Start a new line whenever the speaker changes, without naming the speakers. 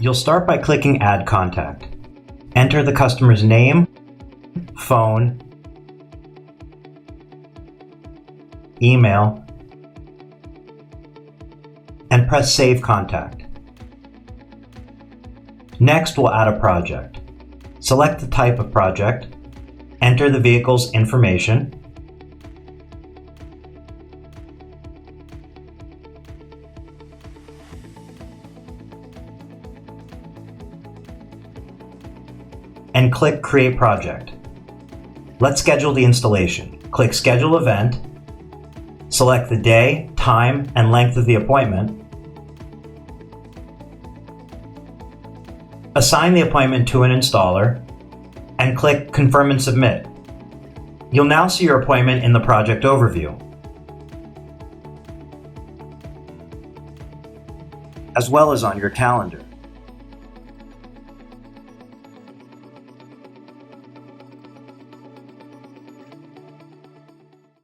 You'll start by clicking Add Contact. Enter the customer's name, phone, email, and press Save Contact. Next, we'll add a project. Select the type of project, enter the vehicle's information, and click Create Project. Let's schedule the installation. Click Schedule Event, select the day, time, and length of the appointment, assign the appointment to an installer, and click Confirm and Submit. You'll now see your appointment in the project overview, as well as on your calendar.